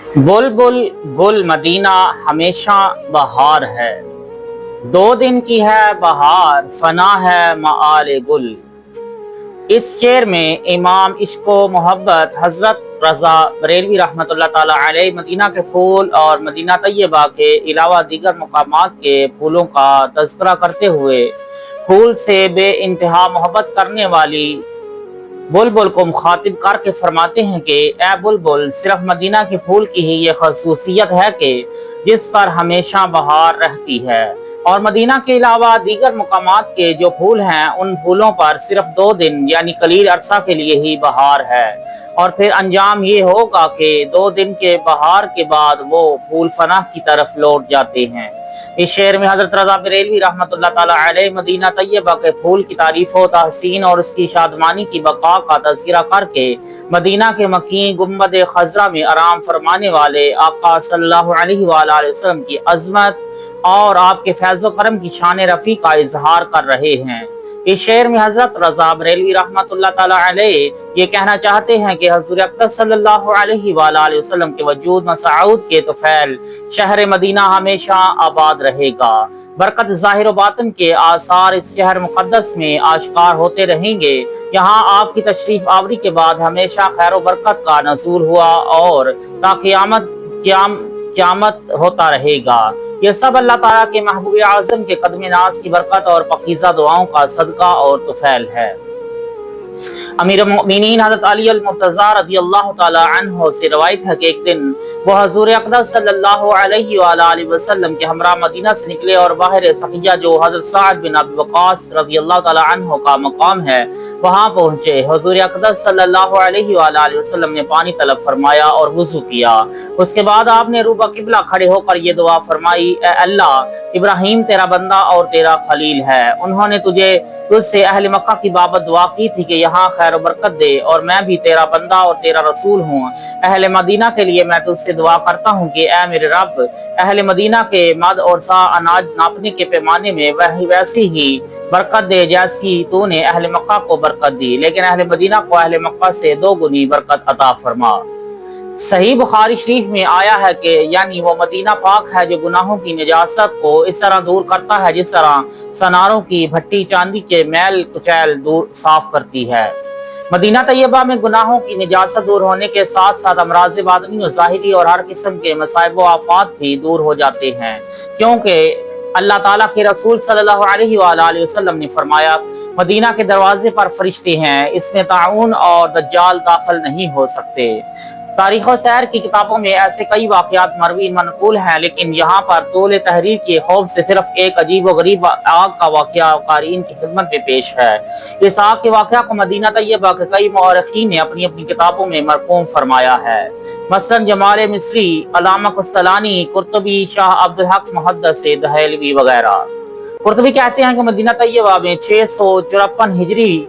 बुलबुल गुल मदीना हमेशा बहार है। 2 दिन की है बहार, फना है मआल गुल। इस शेर में इमाम इश्को मोहब्बत हजरत रजा बरेलवी रहमतुल्लाह ताला अलैह मदीना के फूल और मदीना तैयबा के अलावा दीगर मकामात के फूलों का तज़किरा करते हुए फूल से बे इंतहा मोहब्बत करने वाली बुलबुल को मुखातिब करके फरमाते हैं कि ए बुलबुल, सिर्फ मदीना के फूल की ही ये खसूसियत है कि जिस पर हमेशा बहार रहती है, और मदीना के अलावा दीगर मकामात के जो फूल हैं उन फूलों पर सिर्फ 2 दिन यानी कलील अरसा के लिए ही बहार है, और फिर अंजाम ये होगा कि 2 दिन के बहार के बाद वो फूल फना की तरफ लौट जाते हैं। इस शेर में हजरत रजा बरेलवी रहमतुल्लाह ताला अलैह मदीना तैयबा के फूल की तारीफ व तहसीन और उसकी शादमानी की बका का तज़किरा करके मदीना के मकीन गुम्बद खजरा में आराम फरमाने वाले आका सल्लल्लाहु अलैहि वसल्लम की अजमत और आपके फैज़ व करम की शान रफ़ी का इजहार कर रहे हैं। इस शेर में हजरत रजा बरेलवी रहमतुल्लाह ताला अलैह ये कहना चाहते हैं कि हुज़ूर अक़दस सल्लल्लाहु अलैहि वसल्लम के वजूद मसऊद के तुफैल शहर मदीना हमेशा आबाद रहेगा। बरकत ज़ाहिर व बातिन के आसार इस शहर मुक़द्दस में आश्कार होते रहेंगे। यहाँ आपकी तशरीफ आवरी के बाद हमेशा खैर व बरकत का नज़ूल हुआ और ता क़यामत होता रहेगा। ये सब अल्लाह ताला के महबूब आज़म के कदम नाज की बरकत और पकीज़ा दुआओं का सदका और तुफैल है। अमीर मोमिनीन हज़रत अली अल-मुर्तज़ा रज़ियल्लाहु ताला अन्हु से रवायत है कि एक दिन वो हुज़ूर अक़दस सल्लल्लाहु अलैहि वसल्लम के हमरा मदीना से निकले और बाहर सक़िया जो हज़रत साद बिन अबी वक़ास रज़ियल्लाहु ताला अन्हु का मकाम है वहाँ पहुँचे। हुज़ूर अक़दस सल्लल्लाहु अलैहि वसल्लम ने पानी तलब फरमाया और वुज़ू किया। उसके बाद आपने रूबा किबला खड़े होकर ये दुआ फरमाई, ए अल्लाह, इब्राहीम तेरा बंदा और तेरा खलील है। उन्होंने तुझसे अहले मक्का की बाबत दुआ की थी कि यहाँ खैर बरकत दे, और मैं भी तेरा बंदा और तेरा रसूल हूँ। अहले मदीना के लिए मैं तुझसे दुआ करता हूँ कि ए मेरे रब, अहले मदीना के मद और सा अनाज नापने के पैमाने में वैसी ही बरकत दे जैसी तूने अहले मक्का को बरकत दी, लेकिन अहले मदीना को अहले मक्का से 2 गुनी बरकत अता फरमा। सही बुखारी शरीफ में आया है कि यानी वो मदीना पाक है जो गुनाहों की निजासत को इस तरह दूर करता है जिस तरह सनारों की भट्टी चांदी के मैल कुचैल दूर साफ करती है। मदीना तैयबा में गुनाहों की निजासत दूर होने के साथ साथ अमराज बादनी और ज़ाहिरी और हर किस्म के मसाइब व आफात भी दूर हो जाते हैं, क्योंकि अल्लाह ताला के रसूल सल्लल्लाहु अलैहि वसल्लम ने फरमाया, मदीना के दरवाजे पर फरिश्ते हैं, इसमें ताउन और दज्जाल दाखिल नहीं हो सकते। तारीख व सैर की किताबों में ऐसे कई वाक़यात मरवी मनकूल हैं, लेकिन यहाँ पर तोले तहरीर के खौफ से सिर्फ एक अजीब व गरीब आग का वाक़या क़ारीन की खिदमत में पेश है। इस आग के वाक़या को मदीना तैयबा के कई मौरख़ीन ने अपनी अपनी किताबों में मरक़ूम फरमाया है। मसलन जमाल मिस्री, अल्लामा कुस्तलानी, कुर्तुबी, शाह अब्दुल हक मुहद्दिस दहलवी वगैरह। कुर्तुबी कहते हैं कि मदीना तैयबा में 654 हिजरी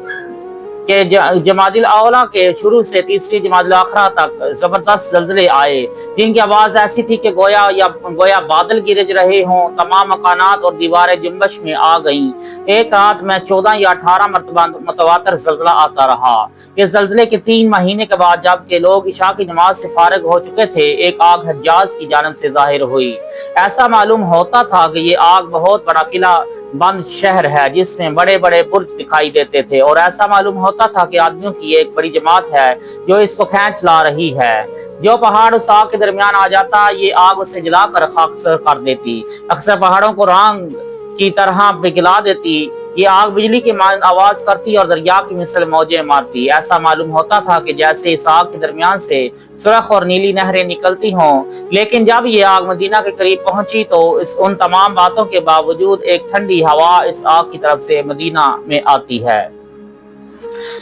के जमादिल आला के शुरू से तीसरी जमादिल आखिरा तक जबरदस्त जल्जले आए, जिनकी आवाज ऐसी थी कि गोया बादल गिरज रहे हों। तमाम मकानात और दीवारें जुम्बश में आ गईं। एक रात में 14 या 18 मरतबा मुतवातर जल्जला आता रहा। इस जल्जले के 3 महीने के बाद जबकि लोग इशा की नमाज से फारिग हो चुके थे, एक आग हज्जाज की जानब से जाहिर हुई। ऐसा मालूम होता था कि ये आग बहुत बड़ा किला बंद शहर है जिसमें बड़े बड़े बुर्ज दिखाई देते थे, और ऐसा मालूम होता था कि आदमियों की एक बड़ी जमात है जो इसको खींच ला रही है। जो पहाड़ उस आग के दरमियान आ जाता, ये आग उसे जलाकर खाकसर कर देती, अक्सर पहाड़ों को रांग की तरह पिघला देती। ये आग बिजली की आवाज करती और दरिया की मिसल मौजें मारती। ऐसा मालूम होता था कि जैसे इस आग के दरमियान से सुरख और नीली नहरें निकलती हों। लेकिन जब ये आग मदीना के करीब पहुंची तो उन तमाम बातों के बावजूद एक ठंडी हवा इस आग की तरफ से मदीना में आती है।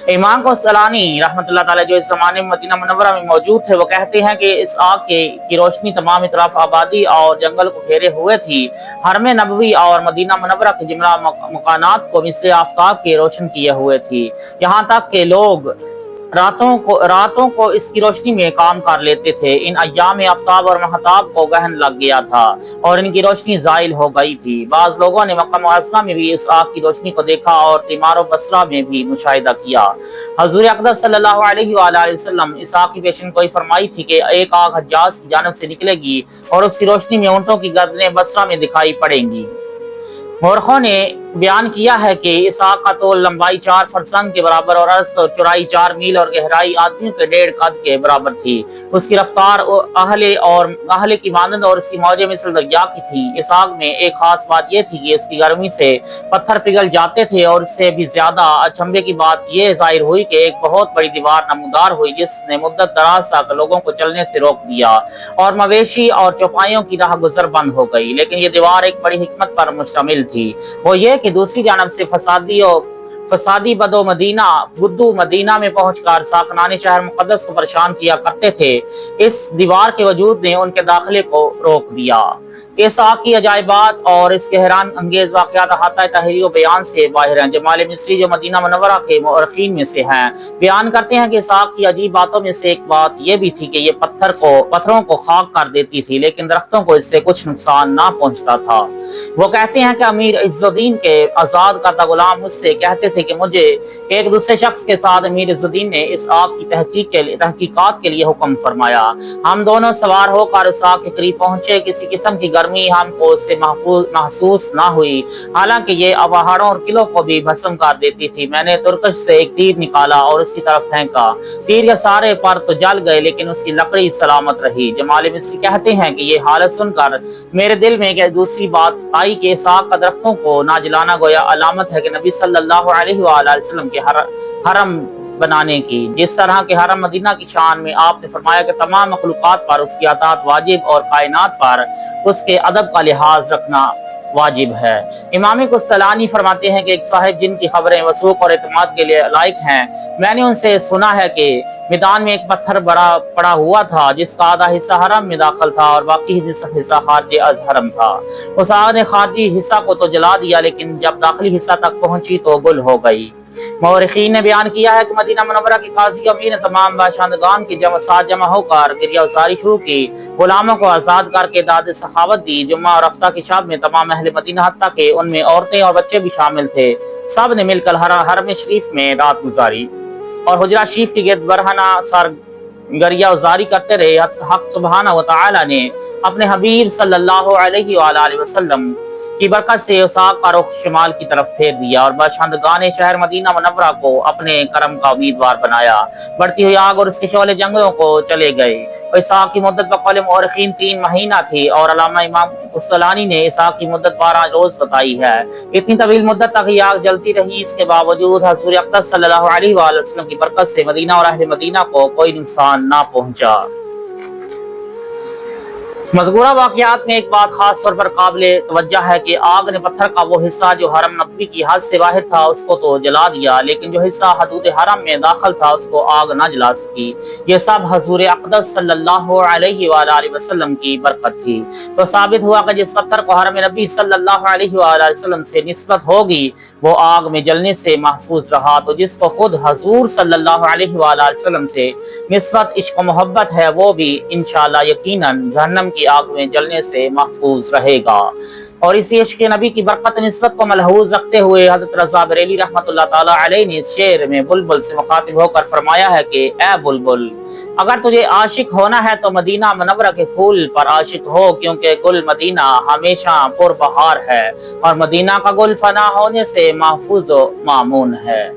इमाम कुस्तलानी रहमतुल्लाह ताला जो इस जमाने में मदीना मुनव्वरा में मौजूद थे, वो कहते हैं कि इस आग की रोशनी तमाम तरफ आबादी और जंगल को घेरे हुए थी। हरम नबवी और मदीना मुनव्वरा के जुमला मकानात को मिस्ल आफ्ताब के रोशन किए हुए थी। यहाँ तक के लोग راتوں کو اس کی روشنی میں کام کر لیتے تھے۔ ان ایام میں آفتاب اور مہتاب کو گہن لگ گیا تھا اور ان کی روشنی زائل ہو گئی تھی۔ بعض لوگوں نے مکہ معظمہ میں بھی اس آگ کی روشنی کو دیکھا اور تیمار و بصرہ میں بھی مشاہدہ کیا۔ حضور اقدس صلی اللہ علیہ وآلہ وسلم اس آگ کی پیشن گوئی فرمائی تھی کہ ایک آگ حجاز کی جانب سے نکلے گی اور اس کی روشنی میں اونٹوں کی گردنیں بصرہ میں دکھائی پڑیں گی۔ مورخوں نے بیان کیا ہے کہ اس آگ کا طول لمبائی 4 فرسنگ کے برابر اور عرض چوڑائی 4 میل اور گہرائی آدمیوں کے 1.5 قد کے برابر تھی۔ اس کی رفتار اہل کی مانند اور اس کی موجیں مثل دریا کی تھی۔ اس آگ میں ایک خاص بات یہ تھی کہ اس کی گرمی سے پتھر پگھل جاتے تھے اور اس سے بھی زیادہ اچنبھے کی بات یہ ظاہر ہوئی کہ ایک بہت بڑی دیوار نمودار ہوئی جس نے مدت دراز تک لوگوں کو چلنے سے روک دیا اور مویشی اور چوپایوں کی راہ گزر بند ہو گئی۔ لیکن یہ دیوار ایک بڑی حکمت پر مشتمل تھی، وہ یہ کہ دوسری جانب سے فسادی بدو مدینہ میں پہنچ کر ساکنان شہر مقدس کو پریشان کیا کرتے تھے۔ اس دیوار کے وجود نے ان کے داخلے کو روک دیا۔ اس آگ کی عجائبات اور اس کے حیران انگیز واقعات احاطہ تحریر و بیان سے باہر ہیں۔ جمال مصری جو مدینہ منورہ کے مورخین میں سے ہیں بیان کرتے ہیں کہ اس آگ کی عجیب باتوں میں سے ایک بات یہ بھی تھی کہ یہ پتھروں کو خاک کر دیتی تھی لیکن درختوں کو اس سے کچھ نقصان نہ پہنچتا تھا۔ وہ کہتے ہیں کہ امیر عز الدین کے آزاد کردہ غلام مجھ سے کہتے تھے کہ مجھے ایک دوسرے شخص کے ساتھ امیر عز الدین نے اس آگ کی تحقیقات کے لیے حکم فرمایا۔ ہم دونوں سوار ہو کر اس آگ کے قریب پہنچے۔ کسی قسم کی گرمی ہم کو اس سے محسوس نہ ہوئی، حالانکہ یہ پہاڑوں اور قلعوں کو بھی بھسم کر دیتی تھی۔ میں نے ترکش سے ایک تیر نکالا اور اس کی طرف پھینکا۔ تیر کے سارے پر تو جل گئے لیکن اس کی لکڑی سلامت رہی۔ جمال مصری کہتے ہیں کہ یہ حالت سن کر میرے دل میں ایک دوسری بات آئی کہ اس آگ کا درختوں کو نہ جلانا گویا علامت ہے کہ نبی صلی اللہ علیہ وآلہ وسلم کے حرم بنانے کی، جس طرح کے حرم مدینہ کی شان میں آپ نے فرمایا کہ تمام مخلوقات پر اس کی اطاعت واجب اور کائنات پر اس کے ادب کا لحاظ رکھنا واجب ہے۔ امام قسطلانی فرماتے ہیں کہ ایک صاحب جن کی خبریں وثوق اور اعتماد کے لیے لائق ہیں، میں نے ان سے سنا ہے کہ میدان میں ایک پتھر بڑا پڑا ہوا تھا جس کا آدھا حصہ حرم میں داخل تھا اور باقی حصہ خارج از حرم تھا۔ اس آگ نے خارجی حصہ کو تو جلا دیا لیکن جب داخلی حصہ تک پہنچی تو گل ہو گئی۔ مورخین نے بیان کیا ہے کہ مدینہ منورہ کی قاضی امیر نے تمام باشندگان کی ساتھ جمع ہو کر گریہ وزاری شروع کی، غلاموں کو آزاد کر کے داد سخاوت دی۔ جمعہ اور ہفتہ کی شب میں تمام اہل مدینہ حتیٰ کہ ان میں عورتیں اور بچے بھی شامل تھے، سب نے مل کر حرم شریف میں رات گزاری اور حجرہ شریف کی گرد برہنہ گریہ وزاری کرتے رہے۔ حق سبحانہ وتعالی نے اپنے حبیب صلی اللہ علیہ وآلہ وسلم کی برکت سے اس آگ کا رخ شمال کی طرف پھیر دیا اور باشندگان شہر مدینہ منورہ کو اپنے کرم کا امیدوار بنایا۔ بڑھتی ہوئی آگ اور اس کے شعلے جنگلوں کو چلے گئے۔ اس آگ کی مدت بقول مورخین 3 مہینہ تھی اور علامہ امام قسطلانی نے اس آگ کی مدت 12 روز بتائی ہے۔ اتنی طویل مدت تک یہ آگ جلتی رہی، اس کے باوجود حضور اقدس صلی اللہ علیہ وآلہ وسلم کی برکت سے مدینہ اور اہل مدینہ کو کوئی نقصان نہ پہنچا۔ مذکورہ واقعات میں ایک بات خاص طور پر قابل توجہ ہے کہ آگ نے پتھر کا وہ حصہ جو حرم نبوی کی حد سے باہر تھا اس کو تو جلا دیا لیکن جو حصہ حدود حرم میں داخل تھا اس کو آگ نہ جلا سکی۔ یہ سب حضور اقدس صلی اللہ علیہ وآلہ وسلم کی برکت تھی۔ تو ثابت ہوا کہ جس پتھر کو حرم نبی صلی اللہ علیہ وآلہ وسلم سے نسبت ہوگی وہ آگ میں جلنے سے محفوظ رہا، تو جس کو خود حضور صلی اللہ علیہ وآلہ وسلم سے نسبت عشق و محبت ہے وہ بھی انشاءاللہ یقیناً جہنم کی آگ میں جلنے سے محفوظ رہے گا۔ اور اسی عشق نبی کی برکت نسبت کو ملحوظ رکھتے ہوئے حضرت رضا بریلی رحمۃ اللہ تعالی علیہ نے اس شعر میں بلبل سے مخاطب ہو کر فرمایا ہے کہ اے بلبل، اگر تجھے عاشق ہونا ہے تو مدینہ منورہ کے پھول پر عاشق ہو، کیونکہ گل مدینہ ہمیشہ پر بہار ہے اور مدینہ کا گل فنا ہونے سے محفوظ و مامون ہے۔